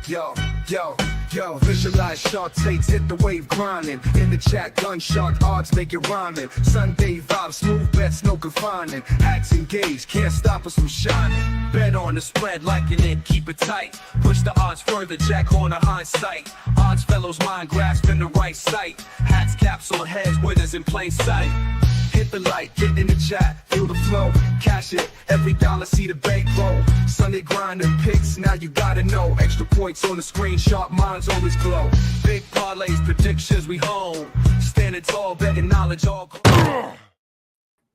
Yo, yo, yo, visualize shark takes, hit the wave grinding. In the chat, gun shark odds make it rhyming. Sunday vibes, smooth bets, no confining. Hats engaged, can't stop us from shining. Bet on the spread, liking it, keep it tight. Push the odds further, jack on a hindsight. Odds fellows mind grasping the right sight. Hats, caps on heads, winners in plain sight. Hit the light, get in the chat, feel the flow, cash it, every dollar see the bank roll. Sunday grind and picks, now you gotta know. Extra points on the screen, sharp minds always glow. Big parlays, predictions we hold. Standing tall, betting knowledge all.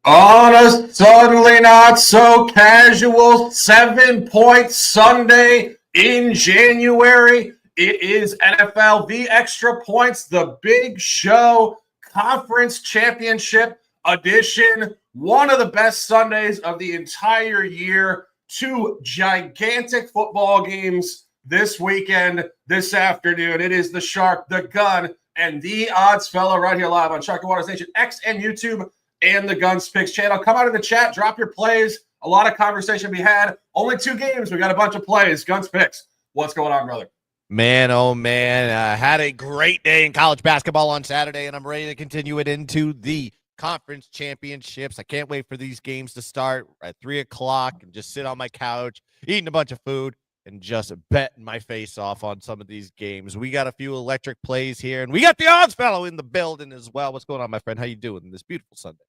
On a suddenly not so casual 7-point Sunday in January, it is NFL The Extra Points, the big show, conference championship edition, one of the best Sundays of the entire year. Two gigantic football games this weekend, this afternoon. It is the Shark, the Gun, and the Odds Fella right here live on Shark and Waters Nation X and YouTube and the Guns Picks channel. Come out of the chat, drop your plays. A lot of conversation we had. Only 2 games. We got a bunch of plays. Guns Picks. What's going on, brother? Man, oh man, had a great day in college basketball on Saturday, and I'm ready to continue it into the conference championships. I can't wait for these games to start at 3 o'clock and just sit on my couch, eating a bunch of food, and just betting my face off on some of these games. We got a few electric plays here, and we got the odds fellow in the building as well. What's going on, my friend? How you doing this beautiful Sunday?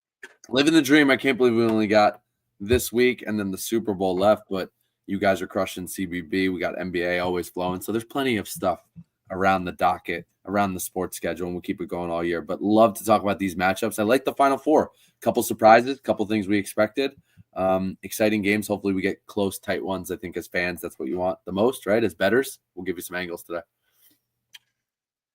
Living the dream. I can't believe we only got this week and then the Super Bowl left, but you guys are crushing CBB. We got NBA always flowing. So there's plenty of stuff around the docket, around the sports schedule, and we'll keep it going all year. But love to talk about these matchups. I like the Final Four. Couple surprises, couple things we expected. Exciting games. Hopefully we get close, tight ones. I think as fans, that's what you want the most, right? As bettors, we'll give you some angles today.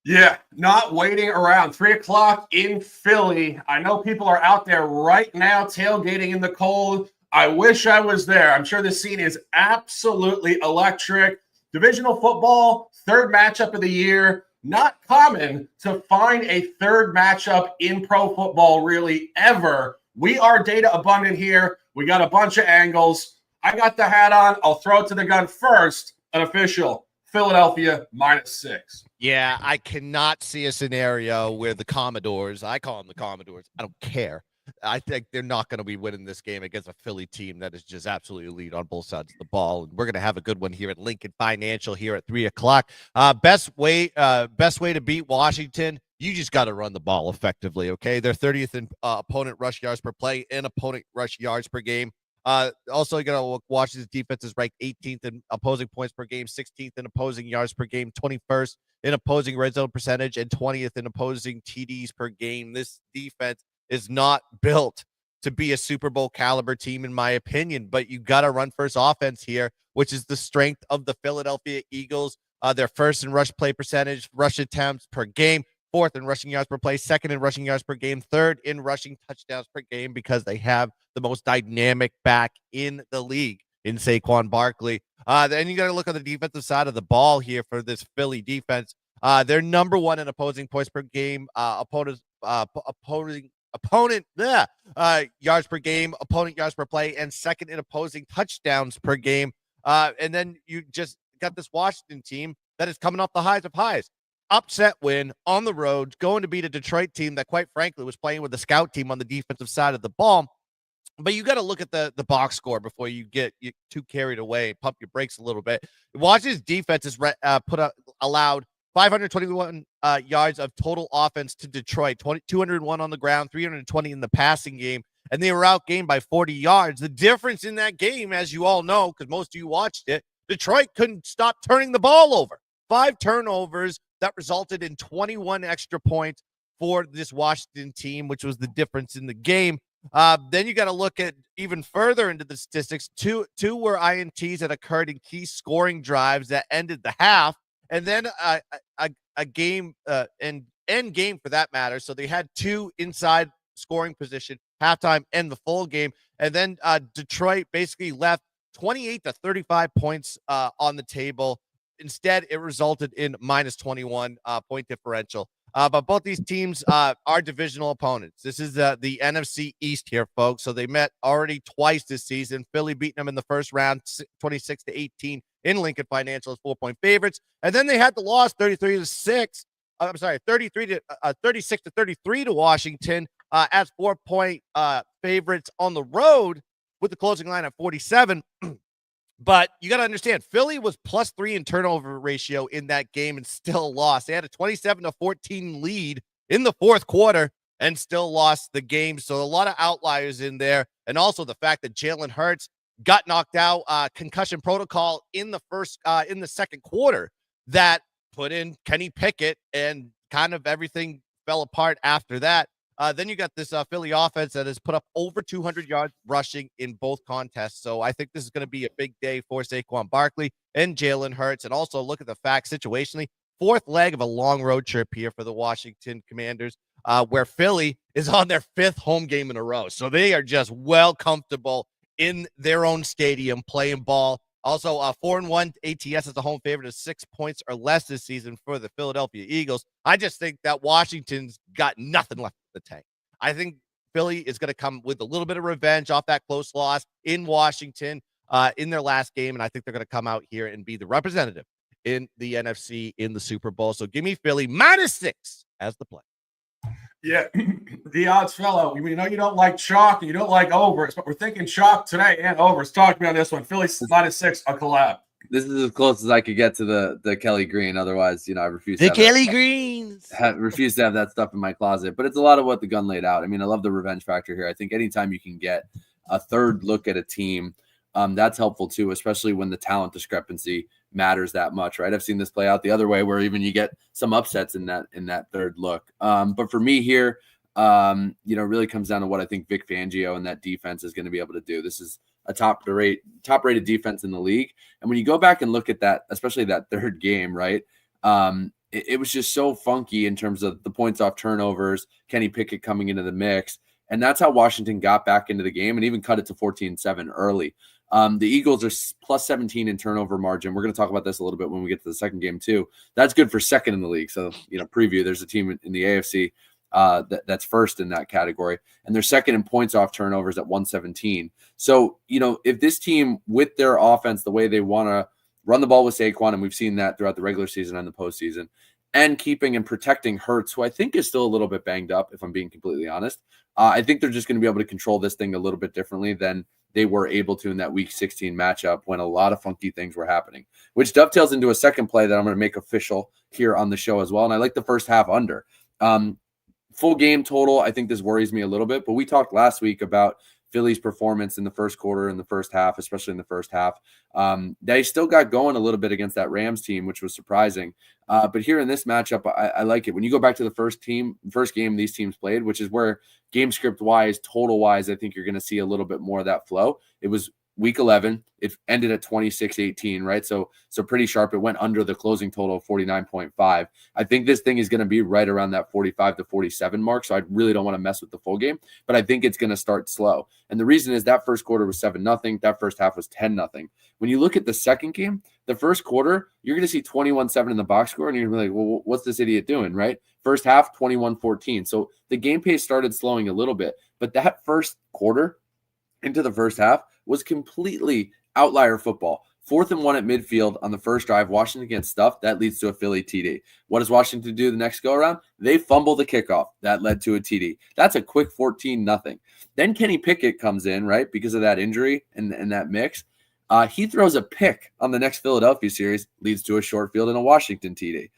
Yeah, not waiting around. 3 o'clock in Philly. I know people are out there right now tailgating in the cold. I wish I was there. I'm sure the scene is absolutely electric. Divisional football, third matchup of the year. Not common to find a third matchup in pro football really ever. We are data abundant here. We got a bunch of angles. I got the hat on. I'll throw it to the gun first. An official Philadelphia -6. Yeah, I cannot see a scenario where the Commodores, I call them the Commodores, I don't care. I think they're not going to be winning this game against a Philly team that is just absolutely elite on both sides of the ball. And we're going to have a good one here at Lincoln Financial here at 3 o'clock. Best way to beat Washington, you just got to run the ball effectively, okay? They're 30th in opponent rush yards per play and opponent rush yards per game. Also, you got to look, Washington's defense is ranked 18th in opposing points per game, 16th in opposing yards per game, 21st in opposing red zone percentage, and 20th in opposing TDs per game. This defense is not built to be a Super Bowl caliber team, in my opinion, but you got to run first offense here, which is the strength of the Philadelphia Eagles. They're first in rush play percentage, rush attempts per game, fourth in rushing yards per play, second in rushing yards per game, third in rushing touchdowns per game, because they have the most dynamic back in the league in Saquon Barkley. Then you got to look on the defensive side of the ball here for this Philly defense. They're number 1 in opposing points per game, opponent yards per game, opponent yards per play, and second in opposing touchdowns per game. And then you just got this Washington team that is coming off the highs of highs. Upset win on the road, going to beat a Detroit team that, quite frankly, was playing with the scout team on the defensive side of the ball. But you got to look at the box score before you get too carried away, pump your brakes a little bit. Washington's defense has allowed 521 yards of total offense to Detroit, 201 on the ground, 320 in the passing game, and they were outgained by 40 yards. The difference in that game, as you all know, because most of you watched it, Detroit couldn't stop turning the ball over. 5 turnovers that resulted in 21 extra points for this Washington team, which was the difference in the game. Then you got to look at even further into the statistics. Two were INTs that occurred in key scoring drives that ended the half, and then a game and end game for that matter. So they had 2 inside scoring position, halftime and the full game. And then Detroit basically left 28 to 35 points on the table. Instead, it resulted in minus 21 point differential. But both these teams are divisional opponents. This is the NFC East here, folks. So they met already twice this season. Philly beating them in the first round, 26-18 in Lincoln Financial as 4-point favorites. And then they had the loss 36 to 33 to Washington as 4-point favorites on the road with the closing line at 47. But you got to understand, Philly was +3 in turnover ratio in that game and still lost. They had a 27-14 lead in the fourth quarter and still lost the game. So a lot of outliers in there. And also the fact that Jalen Hurts got knocked out, concussion protocol in the second quarter, that put in Kenny Pickett, and kind of everything fell apart after that. Then you got this Philly offense that has put up over 200 yards rushing in both contests. So I think this is going to be a big day for Saquon Barkley and Jalen Hurts. And also look at the fact situationally, fourth leg of a long road trip here for the Washington Commanders, where Philly is on their fifth home game in a row. So they are just well comfortable in their own stadium playing ball. Also, 4-1 ATS as a home favorite of 6 points or less this season for the Philadelphia Eagles. I just think that Washington's got nothing left in the tank. I think Philly is going to come with a little bit of revenge off that close loss in Washington in their last game, and I think they're going to come out here and be the representative in the NFC in the Super Bowl. So give me Philly -6 as the play. Yeah, the odds fellow. We know you don't like chalk and you don't like overs, but we're thinking chalk today and overs. Talk to me on this one. Philly -6, a collab. This is as close as I could get to the Kelly Green. Otherwise, I refuse to refuse to have that stuff in my closet. But it's a lot of what the gun laid out. I mean, I love the revenge factor here. I think anytime you can get a third look at a team, that's helpful too, especially when the talent discrepancy matters that much, right? I've seen this play out the other way where even you get some upsets in that third look. But for me here, it really comes down to what I think Vic Fangio and that defense is going to be able to do. This is a top-rated defense in the league. And when you go back and look at that, especially that third game, right? It was just so funky in terms of the points off turnovers, Kenny Pickett coming into the mix. And that's how Washington got back into the game and even cut it to 14-7 early. The Eagles are +17 in turnover margin. We're going to talk about this a little bit when we get to the second game too. That's good for second in the league. So, preview, there's a team in the AFC that's first in that category. And they're second in points off turnovers at 117. So, if this team with their offense, the way they want to run the ball with Saquon, and we've seen that throughout the regular season and the postseason, and keeping and protecting Hurts, who I think is still a little bit banged up, if I'm being completely honest, I think they're just going to be able to control this thing a little bit differently than they were able to in that Week 16 matchup when a lot of funky things were happening, which dovetails into a second play that I'm going to make official here on the show as well. And I like the first half under. Full game total, I think this worries me a little bit, but we talked last week about Philly's performance in the first quarter and the first half, especially in the first half. They still got going a little bit against that Rams team, which was surprising. But here in this matchup, I like it. When you go back to the first game these teams played, which is where game script wise, total wise, I think you're going to see a little bit more of that flow. It was Week 11. It ended at 26-18, right? So pretty sharp. It went under the closing total of 49.5. I think this thing is going to be right around that 45 to 47 mark. So I really don't want to mess with the full game, but I think it's going to start slow. And the reason is that first quarter was 7-0. That first half was 10-0. When you look at the second game, the first quarter, you're going to see 21-7 in the box score. And you're going to be like, well, what's this idiot doing, right? First half, 21-14. So the game pace started slowing a little bit, but that first quarter into the first half was completely outlier football. 4th and 1 at midfield on the first drive. Washington gets stuffed. That leads to a Philly TD. What does Washington do the next go-around? They fumble the kickoff. That led to a TD. That's a quick 14-0. Then Kenny Pickett comes in, right, because of that injury and that mix. He throws a pick on the next Philadelphia series, leads to a short field and a Washington TD.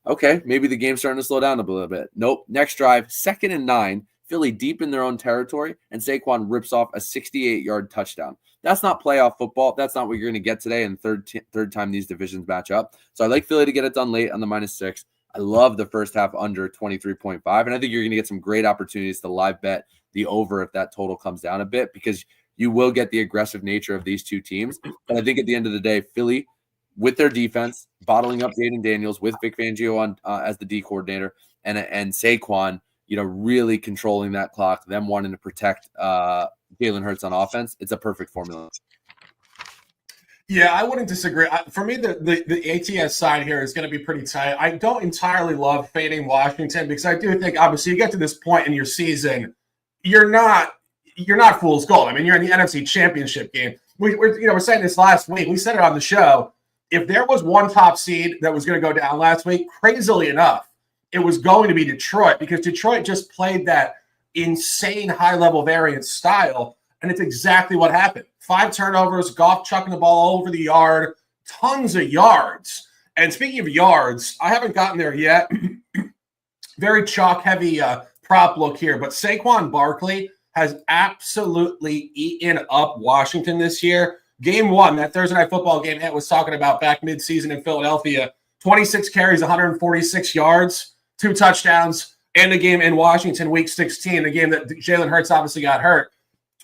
Okay, maybe the game's starting to slow down a little bit. Nope. Next drive, 2nd and 9. Philly deep in their own territory, and Saquon rips off a 68-yard touchdown. That's not playoff football. That's not what you're going to get today in third time these divisions match up. So I like Philly to get it done late on the -6. I love the first half under 23.5, and I think you're going to get some great opportunities to live bet the over if that total comes down a bit, because you will get the aggressive nature of these two teams. But I think at the end of the day, Philly, with their defense, bottling up Jaden Daniels with Vic Fangio on as the D coordinator, and Saquon, really controlling that clock, them wanting to protect Jalen Hurts on offense. It's a perfect formula. Yeah, I wouldn't disagree. For me, the ATS side here is going to be pretty tight. I don't entirely love fading Washington because I do think, obviously, you get to this point in your season, you're not fool's gold. I mean, you're in the NFC Championship game. We're saying this last week. We said it on the show. if there was one top seed that was going to go down last week, crazily enough, it was going to be Detroit, because Detroit just played that insane high-level variance style, and it's exactly what happened. 5 turnovers, Goff chucking the ball all over the yard, tons of yards. And speaking of yards, I haven't gotten there yet. Very chalk-heavy prop look here, but Saquon Barkley has absolutely eaten up Washington this year. Game 1, that Thursday Night Football game Ant was talking about back mid-season in Philadelphia, 26 carries, 146 yards, 2 touchdowns, and a game in Washington Week 16, the game that Jalen Hurts obviously got hurt.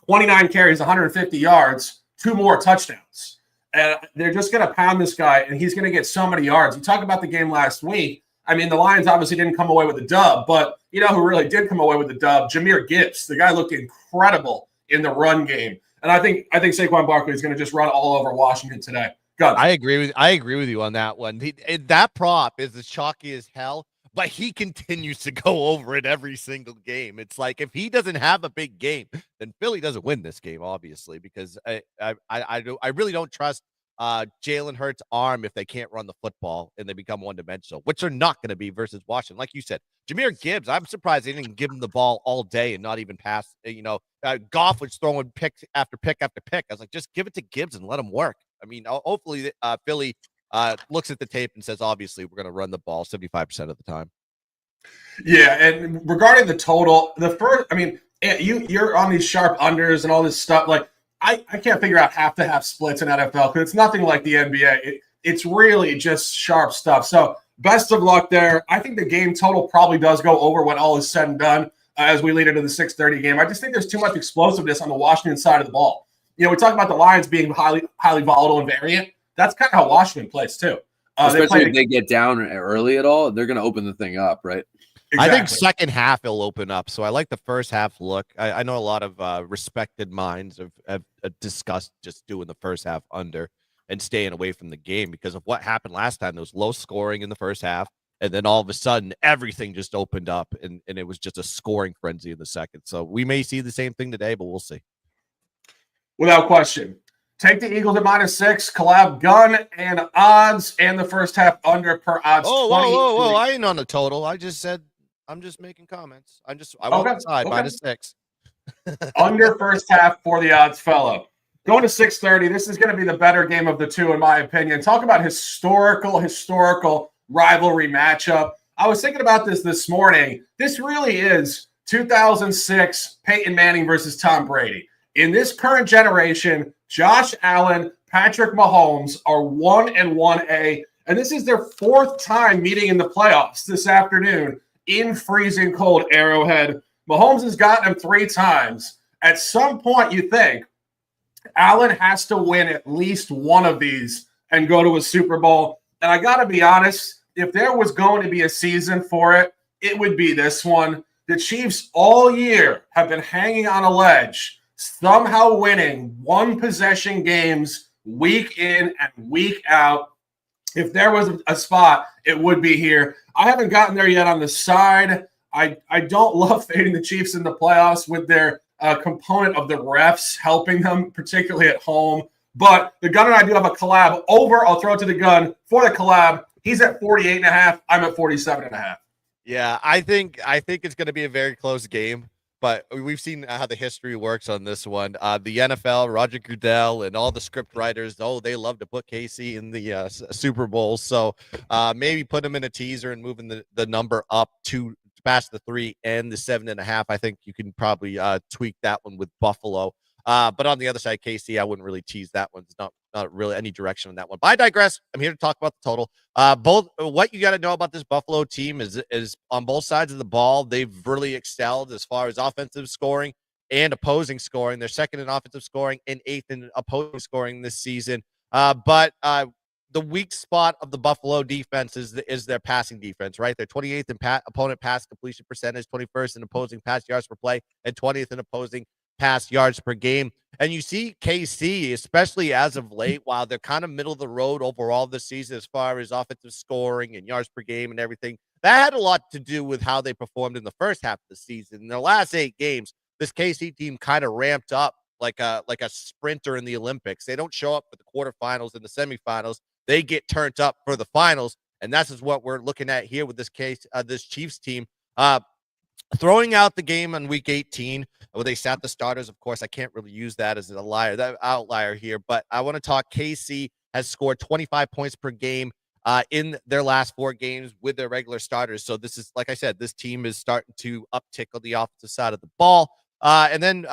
29 carries, 150 yards, 2 more touchdowns. And they're just going to pound this guy, and he's going to get so many yards. You talk about the game last week. I mean, the Lions obviously didn't come away with a dub, but you know who really did come away with the dub? Jahmyr Gibbs. The guy looked incredible in the run game. And I think Saquon Barkley is going to just run all over Washington today. Go. I agree with you on that one. That prop is as chalky as hell, but he continues to go over it every single game. It's like, if he doesn't have a big game, then Philly doesn't win this game, obviously, because I really don't trust Jalen Hurts' arm if they can't run the football and they become one-dimensional, which they're not going to be versus Washington. Like you said, Jahmyr Gibbs, I'm surprised they didn't give him the ball all day and not even pass. Goff was throwing pick after pick after pick. I was like, just give it to Gibbs and let him work. I mean, hopefully Philly looks at the tape and says, obviously, we're going to run the ball 75% of the time. Yeah, and regarding the total, you're on these sharp unders and all this stuff. Like, I can't figure out half-to-half splits in NFL because it's nothing like the NBA. It's really just sharp stuff. So best of luck there. I think the game total probably does go over when all is said and done as we lead into the 6:30 game. I just think there's too much explosiveness on the Washington side of the ball. You know, we talk about the Lions being highly volatile and variant. That's kind of how Washington plays too. Especially if they get down early at all, they're going to open the thing up, right? Exactly. I think second half it'll open up. So I like the first half look. I know a lot of respected minds have discussed just doing the first half under and staying away from the game because of what happened last time. There was low scoring in the first half, and then all of a sudden everything just opened up, and it was just a scoring frenzy in the second. So we may see the same thing today, but we'll see. Without question. Take the Eagles at -6, collab gun and odds, and the first half under per odds. Whoa. I ain't on the total. I just said I'm just making comments. I won't decide. Okay. -6. Under first half for the odds fellow. Going to 6:30. This is going to be the better game of the two, in my opinion. Talk about historical rivalry matchup. I was thinking about this morning. This really is 2006 Peyton Manning versus Tom Brady. In this current generation, Josh Allen, Patrick Mahomes are 1-1A, and this is their 4th time meeting in the playoffs this afternoon in freezing cold Arrowhead. Mahomes has gotten him 3 times. At some point, you think Allen has to win at least one of these and go to a Super Bowl. And I got to be honest, if there was going to be a season for it, it would be this one. The Chiefs all year have been hanging on a ledge, somehow winning one-possession games week in and week out. If there was a spot, it would be here. I haven't gotten there yet on the side. I don't love fading the Chiefs in the playoffs with their component of the refs helping them, particularly at home. But the gun and I do have a collab over. I'll throw it to the gun for the collab. He's at 48.5. I'm at 47.5. Yeah, I think it's going to be a very close game. But we've seen how the history works on this one. The NFL, Roger Goodell, and all the script writers, they love to put KC in the Super Bowl. So maybe put them in a teaser and moving the number up to past the 3 and the 7.5. I think you can probably tweak that one with Buffalo. But on the other side, KC, I wouldn't really tease that one. It's not really any direction on that one. But I digress. I'm here to talk about the total. What you got to know about this Buffalo team is on both sides of the ball, they've really excelled as far as offensive scoring and opposing scoring. They're 2nd in offensive scoring and 8th in opposing scoring this season. But the weak spot of the Buffalo defense is their passing defense, right? They're 28th in opponent pass completion percentage, 21st in opposing pass yards per play, and 20th in opposing pass yards per game. And you see KC, especially as of late, while they're kind of middle of the road overall this season as far as offensive scoring and yards per game and everything, that had a lot to do with how they performed in the first half of the season. In their last 8 games, this KC team kind of ramped up like a sprinter in the Olympics. They don't show up for the quarterfinals and the semifinals. they get turned up for the finals. And that's just what we're looking at here with this case, this Chiefs team. Throwing out the game on week 18 where they sat the starters. Of course, I can't really use that as that outlier here, but I want to talk. KC has scored 25 points per game in their last 4 games with their regular starters. So this is, like I said, this team is starting to uptick on the offensive side of the ball. And then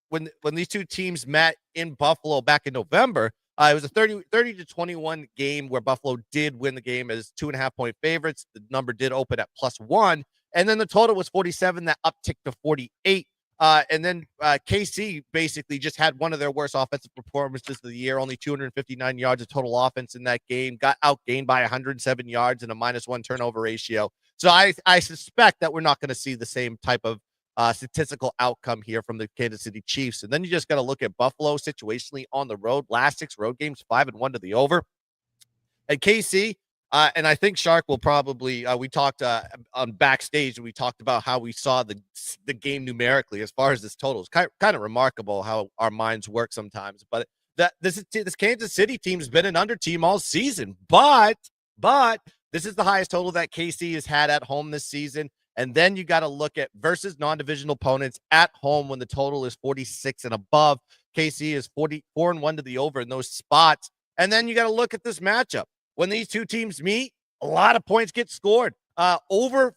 when these two teams met in Buffalo back in November, it was a 30-21 game where Buffalo did win the game as 2.5-point favorites. The number did open at +1. And then the total was 47, that upticked to 48. And then KC basically just had one of their worst offensive performances of the year, only 259 yards of total offense in that game, got outgained by 107 yards and a -1 turnover ratio. So I suspect that we're not going to see the same type of statistical outcome here from the Kansas City Chiefs. And then you just got to look at Buffalo situationally on the road. Last 6 road games, 5-1 to the over. And KC, and I think Shark will probably, we talked on backstage, and we talked about how we saw the game numerically as far as this total. It's kind of remarkable how our minds work sometimes. But this Kansas City team's been an under team all season. But this is the highest total that KC has had at home this season. And then you got to look at versus non-divisional opponents at home when the total is 46 and above. KC is 44-1 to the over in those spots. And then you got to look at this matchup. When these two teams meet, a lot of points get scored. The over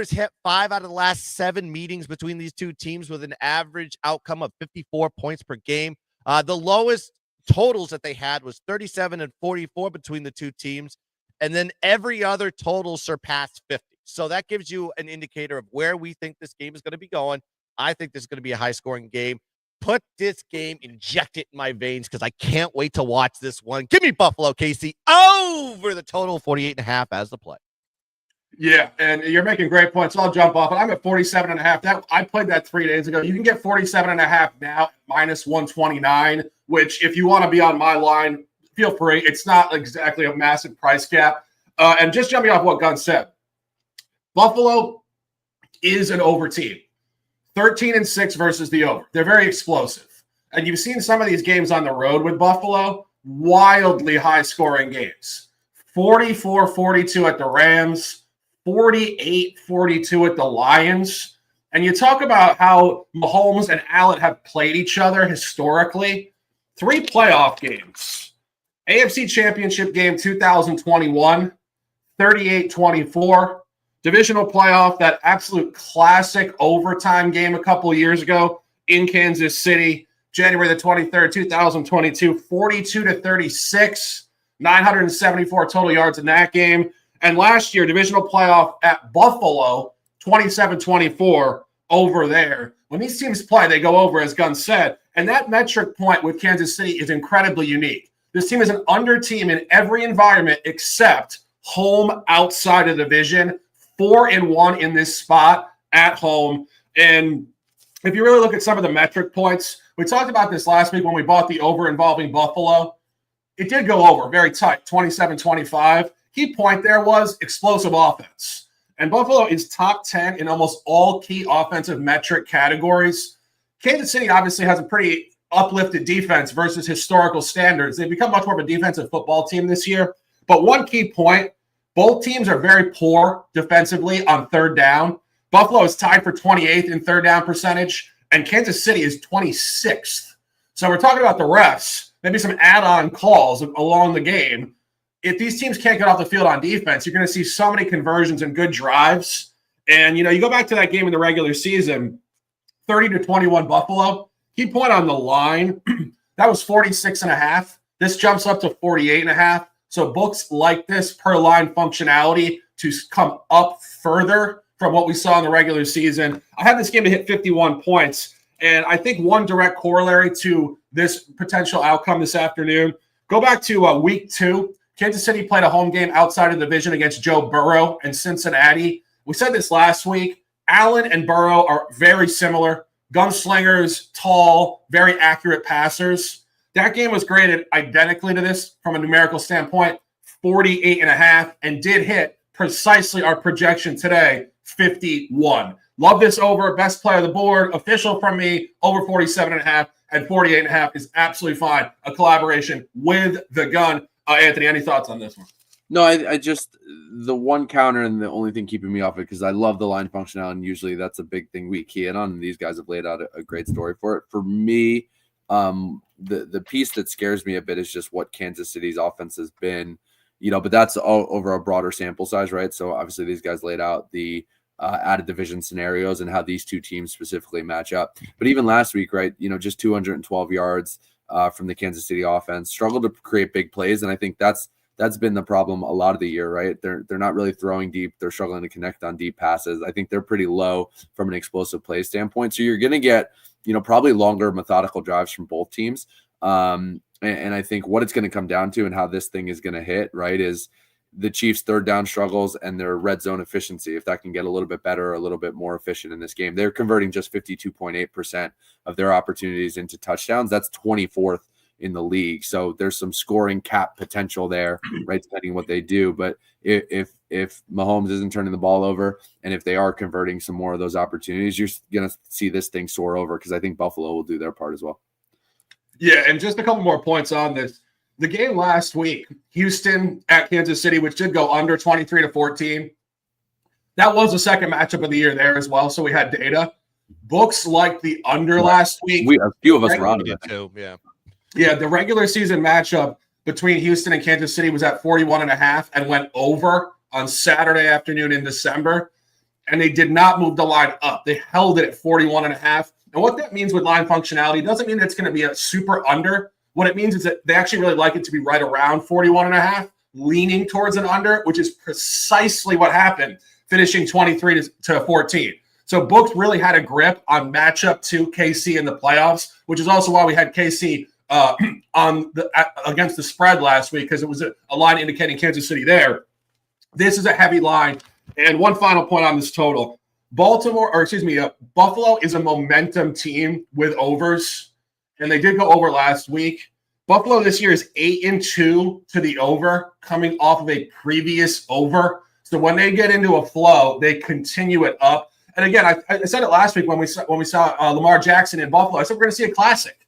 has hit 5 out of the last 7 meetings between these two teams with an average outcome of 54 points per game. The lowest totals that they had was 37 and 44 between the two teams. And then every other total surpassed 50. So that gives you an indicator of where we think this game is going to be going. I think this is going to be a high-scoring game. Put this game, inject it in my veins, because I can't wait to watch this one. Give me Buffalo, KC, over the total 48.5 as the play. Yeah, and you're making great points. I'll jump off, but I'm at 47.5. I played that 3 days ago. You can get 47.5 now at -129, which if you want to be on my line, feel free. It's not exactly a massive price gap. And just jumping off what Gunn said, Buffalo is an over team. 13-6 versus the over. They're very explosive. And you've seen some of these games on the road with Buffalo, wildly high-scoring games. 44-42 at the Rams, 48-42 at the Lions. And you talk about how Mahomes and Allen have played each other historically. 3 playoff games. AFC Championship game 2021, 38-24. Divisional playoff, that absolute classic overtime game a couple of years ago in Kansas City, January the 23rd, 2022, 42-36, 974 total yards in that game. And last year, divisional playoff at Buffalo, 27-24 over there. When these teams play, they go over, as Gunn said. And that metric point with Kansas City is incredibly unique. This team is an under team in every environment except home outside of the division. 4-1 in this spot at home. And if you really look at some of the metric points, we talked about this last week when we bought the over involving Buffalo. It did go over very tight, 27-25. Key point there was explosive offense. And Buffalo is top 10 in almost all key offensive metric categories. Kansas City obviously has a pretty uplifted defense versus historical standards. They've become much more of a defensive football team this year. But one key point, both teams are very poor defensively on third down. Buffalo is tied for 28th in third down percentage, and Kansas City is 26th. So we're talking about the refs, maybe some add-on calls along the game. If these teams can't get off the field on defense, you're going to see so many conversions and good drives. And, you go back to that game in the regular season, 30-21 Buffalo. Key point on the line, that was 46.5. This jumps up to 48.5. So books like this per line functionality to come up further from what we saw in the regular season. I had this game to hit 51 points. And I think one direct corollary to this potential outcome this afternoon, go back to week 2. Kansas City played a home game outside of the division against Joe Burrow and Cincinnati. We said this last week. Allen and Burrow are very similar. Gunslingers, tall, very accurate passers. That game was graded identically to this from a numerical standpoint, 48.5, and did hit precisely our projection today, 51. Love this over. Best play of the board. Official from me, over 47.5, and 48.5 is absolutely fine. A collaboration with the Gun. Anthony, any thoughts on this one? No, I just the one counter and the only thing keeping me off it because I love the line functionality, and usually that's a big thing we key in on. And these guys have laid out a great story for it. For me, the piece that scares me a bit is just what Kansas City's offense has been, but that's all over a broader sample size, right? So obviously these guys laid out the added division scenarios and how these two teams specifically match up. But even last week, right, just 212 yards from the Kansas City offense, struggled to create big plays, and I think that's been the problem a lot of the year, right? They're not really throwing deep. They're struggling to connect on deep passes. I think they're pretty low from an explosive play standpoint. So you're going to get, probably longer methodical drives from both teams. And I think what it's going to come down to and how this thing is going to hit, right, is the Chiefs' third down struggles and their red zone efficiency. If that can get a little bit better, a little bit more efficient in this game, they're converting just 52.8% of their opportunities into touchdowns. That's 24th in the league. So there's some scoring cap potential there, right? Depending on what they do. But if Mahomes isn't turning the ball over, and if they are converting some more of those opportunities, you're going to see this thing soar over, because I think Buffalo will do their part as well. Yeah, and just a couple more points on this. The game last week, Houston at Kansas City, which did go under 23-14. That was the second matchup of the year there as well, so we had data. Books liked the under last week. A few of us were on it too. Yeah. Yeah, the regular season matchup between Houston and Kansas City was at 41.5 and went over on Saturday afternoon in December. And they did not move the line up. They held it at 41.5. And what that means with line functionality doesn't mean that it's going to be a super under. What it means is that they actually really like it to be right around 41.5, leaning towards an under, which is precisely what happened, finishing 23-14. So Books really had a grip on matchup to KC in the playoffs, which is also why we had KC against the spread last week, because it was a line indicating Kansas City there. This is a heavy line. And one final point on this total. Buffalo is a momentum team with overs, and they did go over last week. Buffalo this year is 8-2 to the over, coming off of a previous over. So when they get into a flow, they continue it up. And again, I said it last week when we saw Lamar Jackson in Buffalo. I said we're going to see a classic.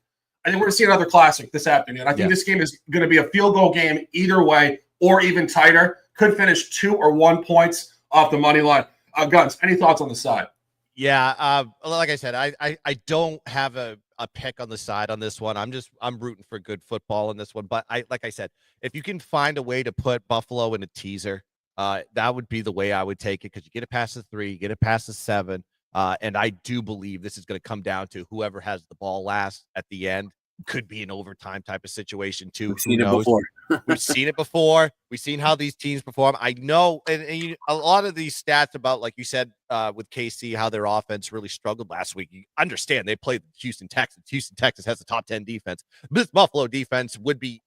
I think we're going to see another classic this afternoon. I think this game is going to be a field goal game either way, or even tighter. Could finish 2 or 1 points off the money line. Guns, any thoughts on the side? Yeah, like I said, I don't have a pick on the side on this one. I'm rooting for good football in this one. But like I said, if you can find a way to put Buffalo in a teaser, that would be the way I would take it, because you get it past the 3, you get it past the 7. And I do believe this is going to come down to whoever has the ball last at the end. Could be an overtime type of situation too. We've seen it before. We've seen it before. We've seen how these teams perform. I know, and a lot of these stats about, like you said, with KC, how their offense really struggled last week. You understand they played Houston Texans. Houston Texans has a top 10 defense. This Buffalo defense would be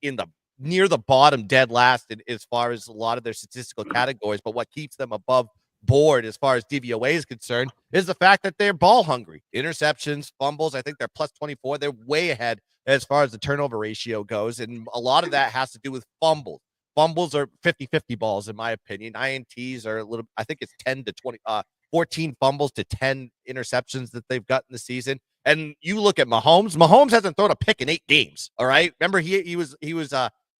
near the bottom, dead last as far as a lot of their statistical categories. But what keeps them above board as far as DVOA is concerned is the fact that they're ball hungry. Interceptions, fumbles, I think they're plus 24. They're way ahead as far as the turnover ratio goes, and a lot of that has to do with fumbles. Fumbles are 50-50 balls, in my opinion. INTs are I think it's 14 fumbles to 10 interceptions that they've gotten this season. And you look at Mahomes. Mahomes hasn't thrown a pick in 8 games. All right, remember he was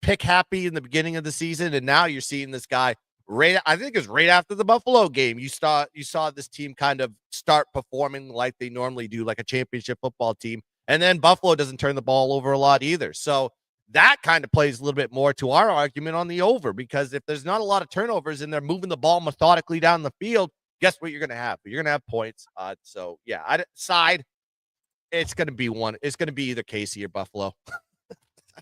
pick happy in the beginning of the season, and now you're seeing this guy. I think it was right after the Buffalo game. You saw this team kind of start performing like they normally do, like a championship football team. And then Buffalo doesn't turn the ball over a lot either. So that kind of plays a little bit more to our argument on the over, because if there's not a lot of turnovers and they're moving the ball methodically down the field, guess what you're going to have? You're going to have points. So yeah, it's going to be one. It's going to be either KC or Buffalo.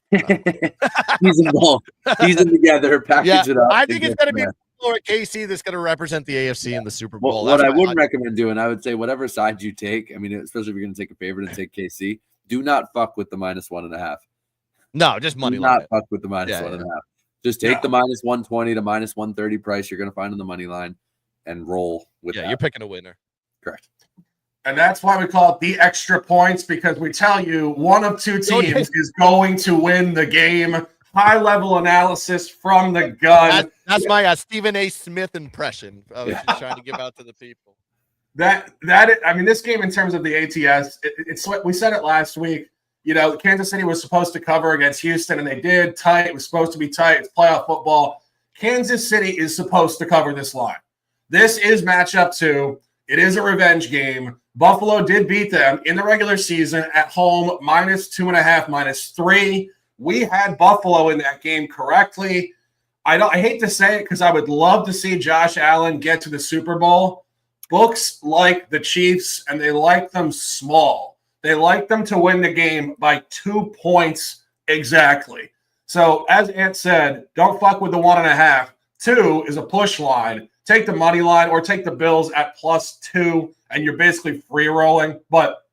He's involved. He's in together. Package it up. I think it's going to be or KC that's going to represent the AFC in the Super Bowl. What I wouldn't recommend doing, I would say whatever side you take, I mean, especially if you're going to take a favorite and take KC, do not fuck with the -1.5. No, just money line. Do not fuck with the -1.5. Just take the -120 to -130 price you're going to find on the money line and roll with that. You're picking a winner. Correct. And that's why we call it the extra points, because we tell you one of two teams is going to win the game. High-level analysis from the gun. That's my Stephen A. Smith impression. I was just trying to give out to the people. This game in terms of the ATS, it's what we said it last week. Kansas City was supposed to cover against Houston, and they did. Tight. It was supposed to be tight. It's playoff football. Kansas City is supposed to cover this line. This is matchup 2. It is a revenge game. Buffalo did beat them in the regular season at home, -2.5, -3. We had Buffalo in that game correctly. I hate to say it because I would love to see Josh Allen get to the Super Bowl. Books like the Chiefs, and they like them small. They like them to win the game by 2 points exactly. So, as Ant said, don't fuck with the 1.5. 2 is a push line. Take the money line or take the Bills at +2, and you're basically free rolling. But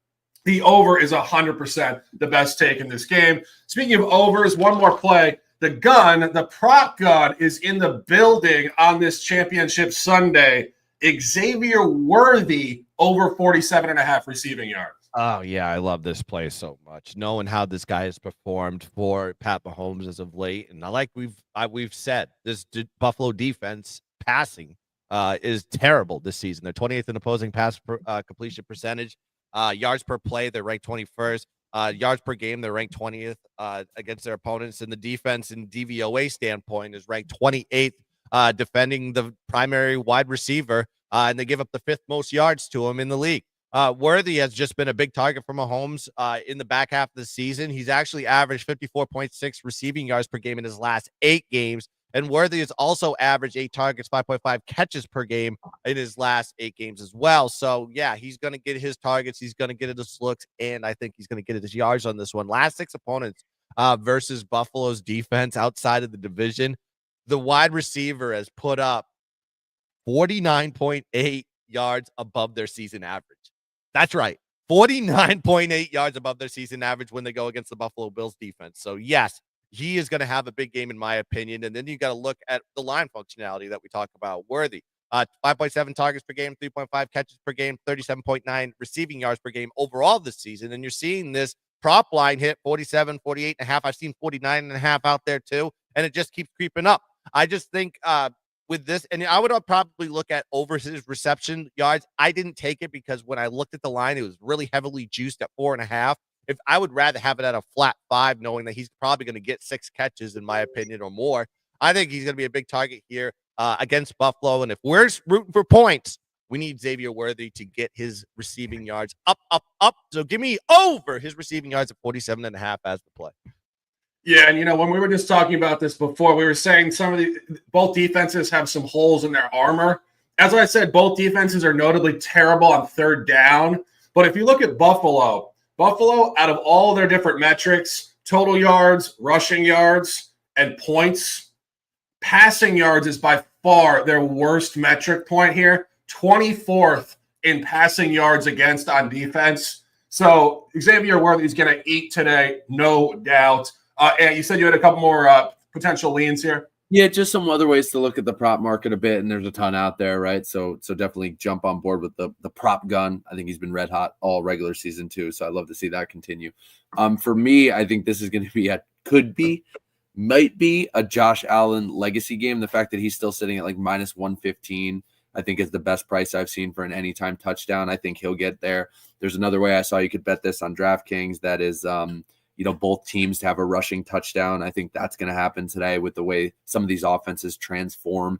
the over is 100% the best take in this game. Speaking of overs, one more play. The prop gun is in the building on this championship Sunday. Xavier Worthy over 47.5 receiving yards. Oh, yeah, I love this play so much. Knowing how this guy has performed for Pat Mahomes as of late, and like we've said, this Buffalo defense passing is terrible this season. They're 28th in opposing pass completion percentage. Yards per play, they're ranked 21st. Yards per game, they're ranked 20th against their opponents. And the defense in DVOA standpoint is ranked 28th, defending the primary wide receiver, and they give up the 5th most yards to him in the league. Worthy has just been a big target for Mahomes in the back half of the season. He's actually averaged 54.6 receiving yards per game in his last 8 games. And Worthy has also averaged 8 targets, 5.5 catches per game in his last 8 games as well. So, yeah, he's going to get his targets. He's going to get his looks, and I think he's going to get his yards on this one. Last 6 opponents versus Buffalo's defense outside of the division, the wide receiver has put up 49.8 yards above their season average. That's right. 49.8 yards above their season average when they go against the Buffalo Bills defense. So, yes, he is going to have a big game, in my opinion. And then you got to look at the line functionality that we talk about. Worthy, 5.7 targets per game, 3.5 catches per game, 37.9 receiving yards per game overall this season. And you're seeing this prop line hit 47, 48.5. I've seen 49.5 out there too. And it just keeps creeping up. I just think with this, and I would probably look at over his reception yards. I didn't take it because when I looked at the line, it was really heavily juiced at 4.5. If I would rather have it at a flat 5, knowing that he's probably going to get 6 catches, in my opinion, or more. I think he's going to be a big target here against Buffalo. And if we're rooting for points, we need Xavier Worthy to get his receiving yards up. So give me over his receiving yards at 47.5 as the play. Yeah, and when we were just talking about this before, we were saying both defenses have some holes in their armor. As I said, both defenses are notably terrible on 3rd down. But if you look at Buffalo, out of all their different metrics, total yards, rushing yards, and points, passing yards is by far their worst metric point here. 24th in passing yards against on defense. So Xavier Worthy is going to eat today, no doubt. And you said you had a couple more potential leans here. Yeah, just some other ways to look at the prop market a bit, and there's a ton out there, right? So definitely jump on board with the prop gun. I think he's been red hot all regular season too, so I'd love to see that continue. For me, I think this is going to be might be a Josh Allen legacy game. The fact that he's still sitting at like -115, I think is the best price I've seen for an anytime touchdown. I think he'll get there. There's another way I saw you could bet this on DraftKings. That is, both teams to have a rushing touchdown. I think that's going to happen today with the way some of these offenses transform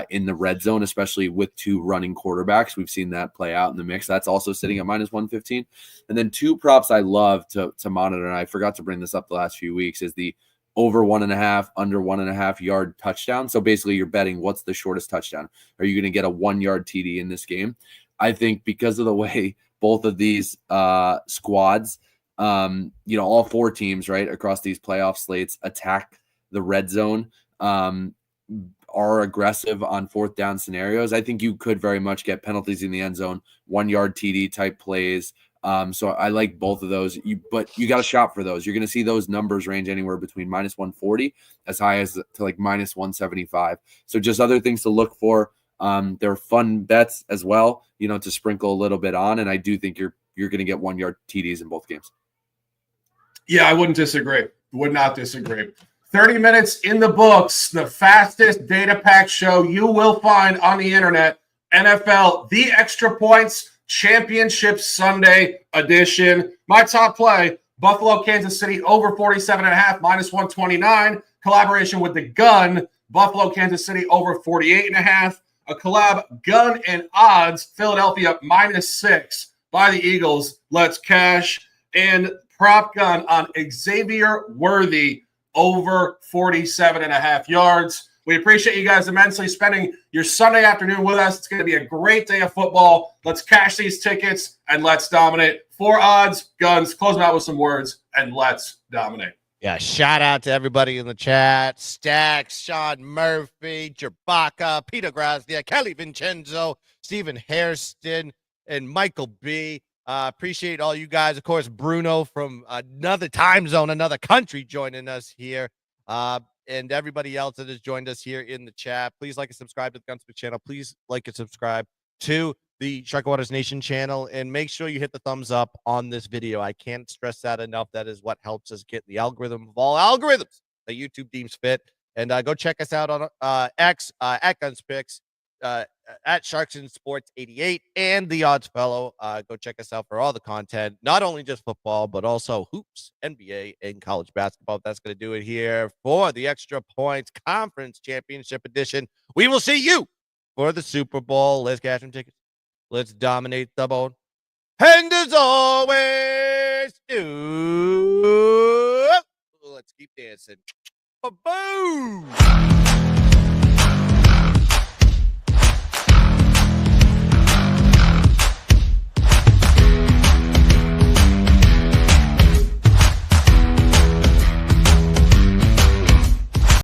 in the red zone, especially with 2 running quarterbacks. We've seen that play out in the mix. That's also sitting at -115. And then 2 props I love to monitor, and I forgot to bring this up the last few weeks, is the over 1.5, under 1.5 yard touchdown. So basically you're betting what's the shortest touchdown. Are you going to get a 1-yard TD in this game? I think because of the way both of these squads, all 4 teams, right, across these playoff slates attack the red zone, are aggressive on 4th down scenarios. I think you could very much get penalties in the end zone, 1-yard TD type plays. So I like both of those, but you got to shop for those. You're going to see those numbers range anywhere between -140 as high as to like -175. So just other things to look for. They're fun bets as well, to sprinkle a little bit on. And I do think you're going to get 1-yard TDs in both games. Yeah, I wouldn't disagree. Would not disagree. 30 minutes in the books, the fastest data-packed show you will find on the internet. NFL, The Extra Points Championship Sunday edition. My top play, Buffalo, Kansas City over 47.5, minus 129. Collaboration with the gun, Buffalo, Kansas City over 48.5. A collab gun and odds, Philadelphia minus 6 by the Eagles. Let's cash. And prop gun on Xavier Worthy over 47.5 yards. We appreciate you guys immensely spending your Sunday afternoon with us. It's going to be a great day of football. Let's cash these tickets and let's dominate. 4 odds, guns, close them out with some words, and let's dominate. Yeah, shout out to everybody in the chat. Stacks, Sean Murphy, Jabaka, Peter Grazia, Kelly Vincenzo, Stephen Hairston, and Michael B. Appreciate all you guys. Of course, Bruno from another time zone, another country joining us here. And everybody else that has joined us here in the chat. Please like and subscribe to the Gunsmith channel. Please like and subscribe to the Shark Waters Nation channel, and make sure you hit the thumbs up on this video. I can't stress that enough. That is what helps us get the algorithm of all algorithms that YouTube deems fit. And go check us out on X at Gunspicks, at Sharks in Sports 88, and the Odds Fellow. Go check us out for all the content, not only just football, but also hoops, NBA, and college basketball. That's going to do it here for the Extra Points Conference Championship Edition. We will see you for the Super Bowl. Let's cash some tickets. Let's dominate the board. And as always, let's keep dancing. Boom!